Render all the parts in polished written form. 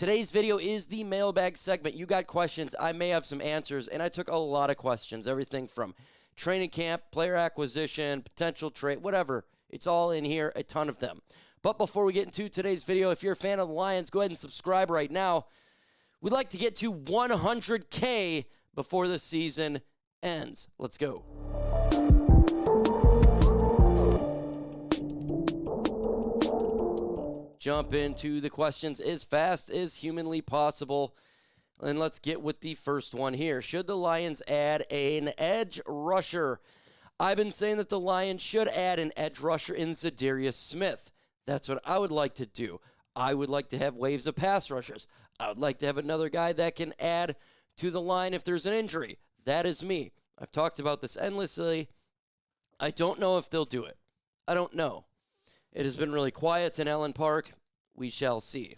Today's video is the mailbag segment. You got questions, I may have some answers, and I took a lot of questions. Everything from training camp, player acquisition, potential trade, whatever. It's all in here, a ton of them. But before we get into today's video, if you're a fan of the Lions, go ahead and subscribe right now. We'd like to get to 100K before the season ends. Let's go. Jump into the questions as fast as humanly possible. And let's get with the first one here. Should the Lions add an edge rusher? I've been saying that the Lions should add an edge rusher in ZaDarius Smith. That's what I would like to do. I would like to have waves of pass rushers. I would like to have another guy that can add to the line if there's an injury. That is me. I've talked about this endlessly. I don't know if they'll do it. I don't know. It has been really quiet in Allen Park. We shall see.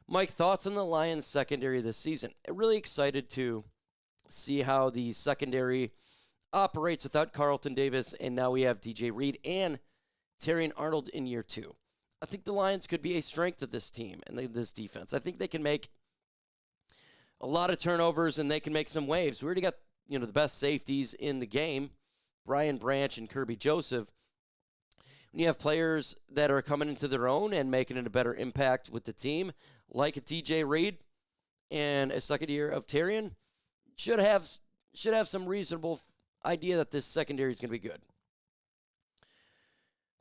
Mike, thoughts on the Lions secondary this season? I'm really excited to see how the secondary operates without Carlton Davis, and now we have DJ Reed and Terrion Arnold in year 2. I think the Lions could be a strength of this team and this defense. I think they can make a lot of turnovers and they can make some waves. We already got, the best safeties in the game, Brian Branch and Kirby Joseph. When you have players that are coming into their own and making a better impact with the team, like a TJ Reed and a second year of Terrion, should have some reasonable idea that this secondary is going to be good.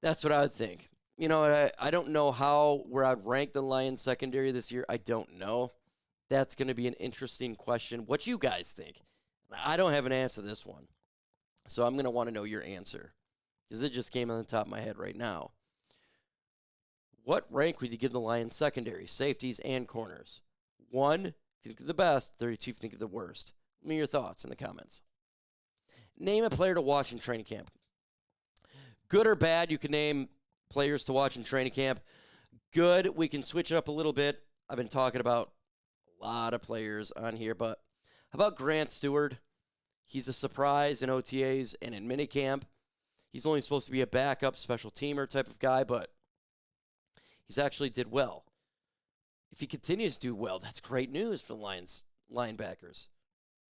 That's what I would think. I don't know where I'd rank the Lions secondary this year. I don't know. That's going to be an interesting question. What you guys think? I don't have an answer to this one. So I'm going to want to know your answer, because it just came on the top of my head right now. What rank would you give the Lions secondary, safeties, and corners? 1, if you think of the best. 32, if you think of the worst. Let me know your thoughts in the comments. Name a player to watch in training camp. Good or bad, you can name players to watch in training camp. Good, we can switch it up a little bit. I've been talking about a lot of players on here, but how about Grant Stewart? He's a surprise in OTAs and in minicamp. He's only supposed to be a backup special teamer type of guy, but he's actually did well. If he continues to do well, that's great news for the Lions linebackers.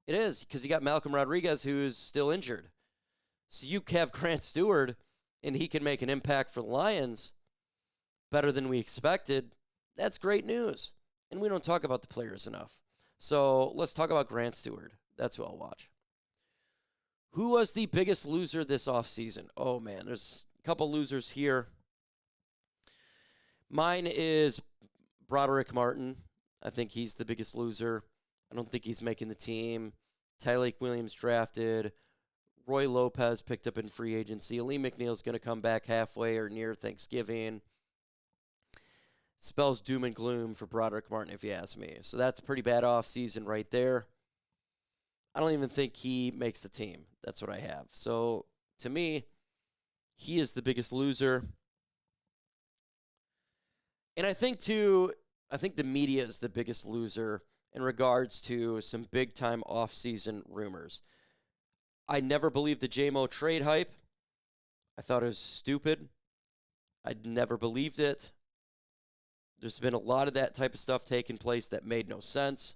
It is, because you got Malcolm Rodriguez, who's still injured. So you have Grant Stewart, and he can make an impact for the Lions better than we expected. That's great news. And we don't talk about the players enough. So let's talk about Grant Stewart. That's who I'll watch. Who was the biggest loser this offseason? Oh, man, there's a couple losers here. Mine is Broderick Martin. I think he's the biggest loser. I don't think he's making the team. Tyleik Williams drafted. Roy Lopez picked up in free agency. Lee McNeil's going to come back halfway or near Thanksgiving. Spells doom and gloom for Broderick Martin, if you ask me. So that's a pretty bad offseason right there. I don't even think he makes the team. That's what I have. So, to me, he is the biggest loser. And I think the media is the biggest loser in regards to some big-time off-season rumors. I never believed the JMO trade hype. I thought it was stupid. I'd never believed it. There's been a lot of that type of stuff taking place that made no sense.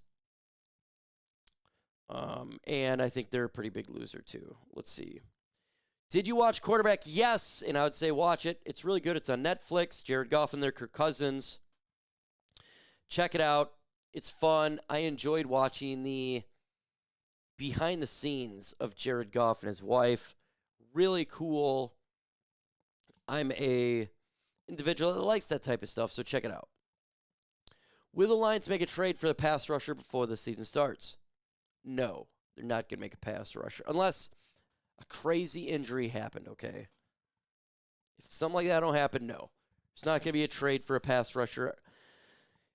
And I think they're a pretty big loser, too. Let's see. Did you watch Quarterback? Yes, and I would say watch it. It's really good. It's on Netflix. Jared Goff and their Kirk Cousins. Check it out. It's fun. I enjoyed watching the behind the scenes of Jared Goff and his wife. Really cool. I'm a individual that likes that type of stuff, so check it out. Will the Lions make a trade for the pass rusher before the season starts? No, they're not going to make a pass rusher unless a crazy injury happened, okay? If something like that don't happen, no. There's not going to be a trade for a pass rusher.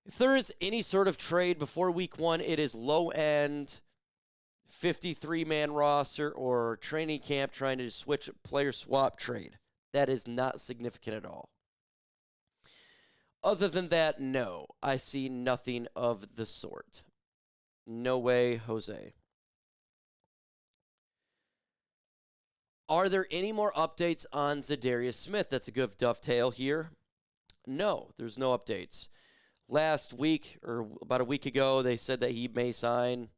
If there is any sort of trade before week 1, it is low-end 53-man roster or training camp trying to switch player swap trade. That is not significant at all. Other than that, no. I see nothing of the sort. No way, Jose. Are there any more updates on ZaDarius Smith? That's a good dovetail here. No, there's no updates. last week or about a week ago, they said that he may sign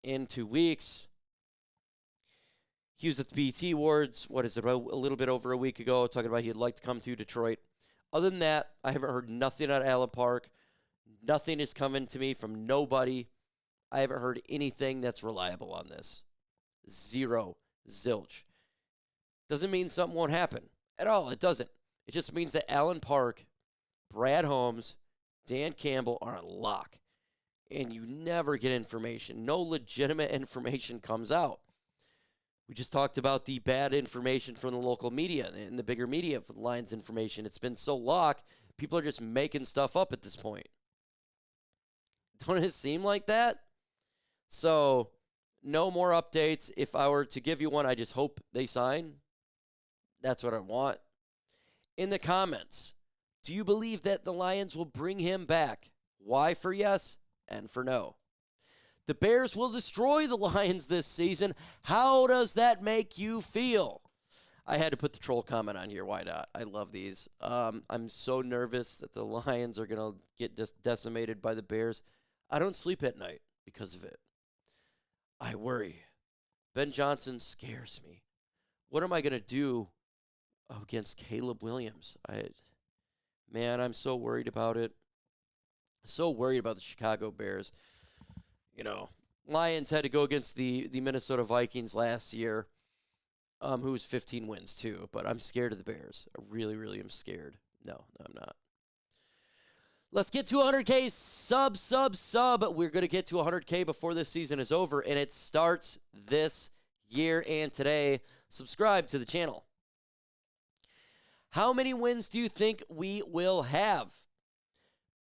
in 2 weeks. He was at the BT Awards, about a little bit over a week ago, talking about he'd like to come to Detroit. Other than that, I haven't heard nothing on Allen Park. Nothing is coming to me from nobody. I haven't heard anything that's reliable on this. Zero. Zilch. Doesn't mean something won't happen. At all, it doesn't. It just means that Allen Park, Brad Holmes, Dan Campbell are on lock. And you never get information. No legitimate information comes out. We just talked about the bad information from the local media and the bigger media for the Lions information. It's been so locked, people are just making stuff up at this point. Don't it seem like that? So, no more updates. If I were to give you one, I just hope they sign. That's what I want. In the comments, do you believe that the Lions will bring him back? Y for yes and for no. The Bears will destroy the Lions this season. How does that make you feel? I had to put the troll comment on here. Why not? I love these. I'm so nervous that the Lions are going to get decimated by the Bears. I don't sleep at night because of it. I worry. Ben Johnson scares me. What am I going to do against Caleb Williams? I'm so worried about it. So worried about the Chicago Bears. Lions had to go against the Minnesota Vikings last year, who was 15 wins too. But I'm scared of the Bears. I really, really am scared. No, I'm not. Let's get to 100K sub. We're going to get to 100K before this season is over, and it starts this year and today. Subscribe to the channel. How many wins do you think we will have?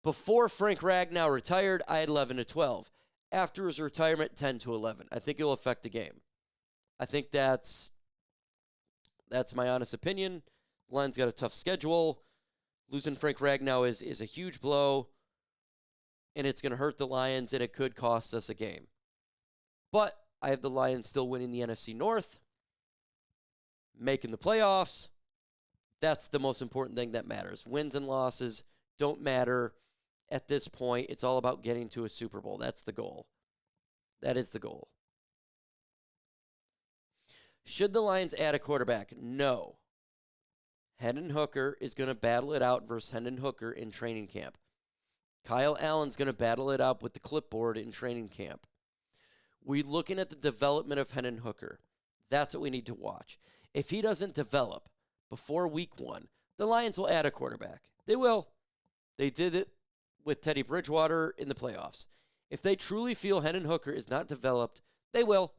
Before Frank Ragnow retired, I had 11 to 12. After his retirement, 10 to 11. I think it'll affect the game. I think that's my honest opinion. The Lions got a tough schedule. Losing Frank Ragnow is a huge blow, and it's going to hurt the Lions, and it could cost us a game. But I have the Lions still winning the NFC North, making the playoffs. That's the most important thing that matters. Wins and losses don't matter at this point. It's all about getting to a Super Bowl. That's the goal. That is the goal. Should the Lions add a quarterback? No. Hendon Hooker is going to battle it out versus Hendon Hooker in training camp. Kyle Allen's going to battle it out with the clipboard in training camp. We're looking at the development of Hendon Hooker. That's what we need to watch. If he doesn't develop before week 1, the Lions will add a quarterback. They will. They did it with Teddy Bridgewater in the playoffs. If they truly feel Hendon Hooker is not developed, they will.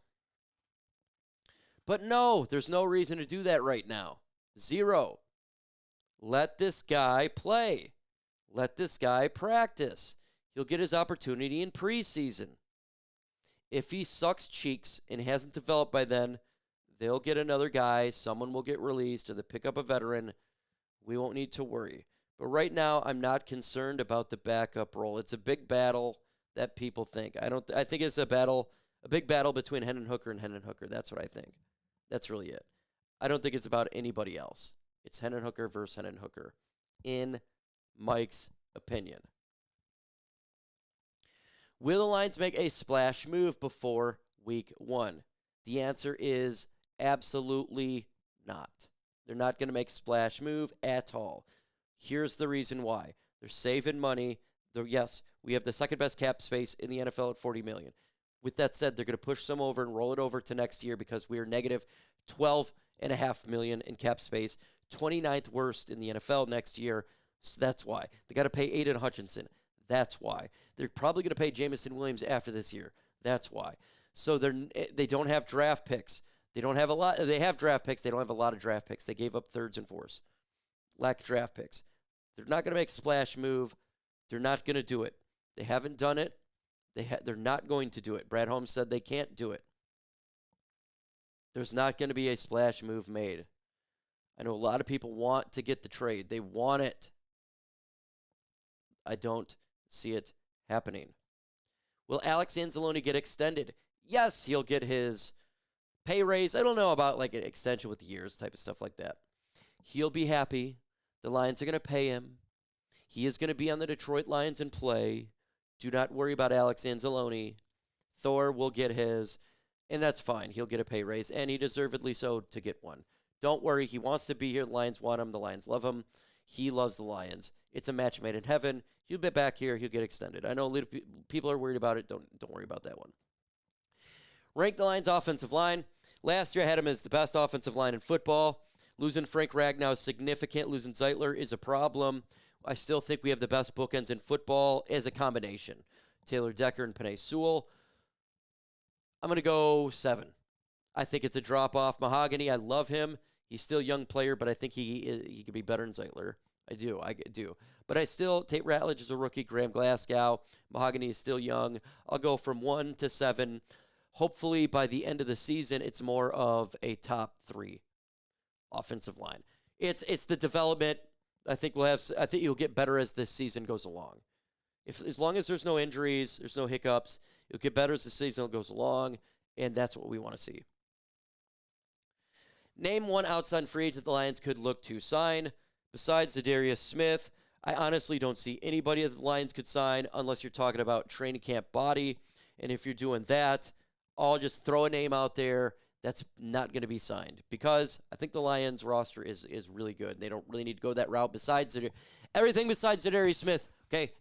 But no, there's no reason to do that right now. Zero. Let this guy play. Let this guy practice. He'll get his opportunity in preseason. If he sucks cheeks and hasn't developed by then, they'll get another guy. Someone will get released or they pick up a veteran. We won't need to worry. But right now, I'm not concerned about the backup role. It's a big battle that people think. I think it's a big battle between Hendon Hooker and Hendon Hooker. That's what I think. That's really it. I don't think it's about anybody else. It's Hendon Hooker versus Hendon Hooker, in Mike's opinion. Will the Lions make a splash move before week 1? The answer is absolutely not. They're not going to make a splash move at all. Here's the reason why. They're saving money. Yes, we have the second best cap space in the NFL at $40 million. With that said, they're going to push some over and roll it over to next year because we are negative $12.5 million in cap space, 29th worst in the NFL next year. So that's why. They got to pay Aiden Hutchinson. That's why. They're probably going to pay Jamison Williams after this year. That's why. So they don't have draft picks. They don't have a lot. They have draft picks. They don't have a lot of draft picks. They gave up thirds and fourths. Lack draft picks. They're not going to make a splash move. They're not going to do it. They haven't done it. They're not going to do it. Brad Holmes said they can't do it. There's not going to be a splash move made. I know a lot of people want to get the trade. They want it. I don't see it happening. Will Alex Anzalone get extended? Yes, he'll get his pay raise. I don't know about like an extension with years type of stuff like that. He'll be happy. The Lions are going to pay him. He is going to be on the Detroit Lions in play. Do not worry about Alex Anzalone. Thor will get his, and that's fine. He'll get a pay raise, and he deservedly so to get one. Don't worry. He wants to be here. The Lions want him. The Lions love him. He loves the Lions. It's a match made in heaven. He'll be back here. He'll get extended. I know a little people are worried about it. Don't worry about that one. Rank the Lions' offensive line. Last year, I had him as the best offensive line in football. Losing Frank Ragnow is significant. Losing Zeitler is a problem. I still think we have the best bookends in football as a combination. Taylor Decker and Penei Sewell. I'm going to go 7. I think it's a drop-off. Mahogany, I love him. He's still a young player, but I think he could be better than Zeitler. I do. But I still, Tate Ratledge is a rookie. Graham Glasgow. Mahogany is still young. I'll go from 1 to 7. Hopefully, by the end of the season, it's more of a top 3 offensive line. It's the development. I think you'll get better as this season goes along. As long as there's no injuries, there's no hiccups, you'll get better as the season goes along, and that's what we want to see. Name one outside free agent the Lions could look to sign. Besides ZaDarius Smith, I honestly don't see anybody that the Lions could sign unless you're talking about training camp body. And if you're doing that, I'll just throw a name out there that's not going to be signed because I think the Lions roster is really good. They don't really need to go that route besides everything besides ZaDarius Smith. Okay,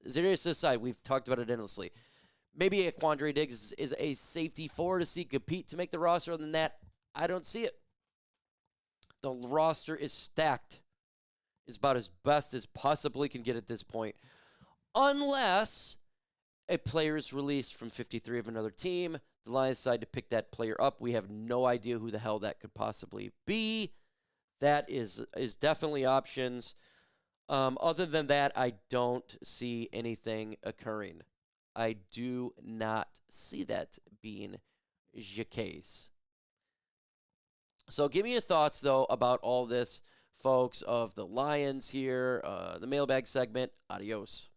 ZaDarius Smith side, we've talked about it endlessly. Maybe a Quandre Diggs is a safety forward to see compete to make the roster. Other than that, I don't see it. The roster is stacked. It's about as best as possibly can get at this point. Unless a player is released from 53 of another team, the Lions decide to pick that player up. We have no idea who the hell that could possibly be. That is definitely options. Other than that, I don't see anything occurring. I do not see that being the case. So give me your thoughts, though, about all this, folks, of the Lions here, the mailbag segment. Adios.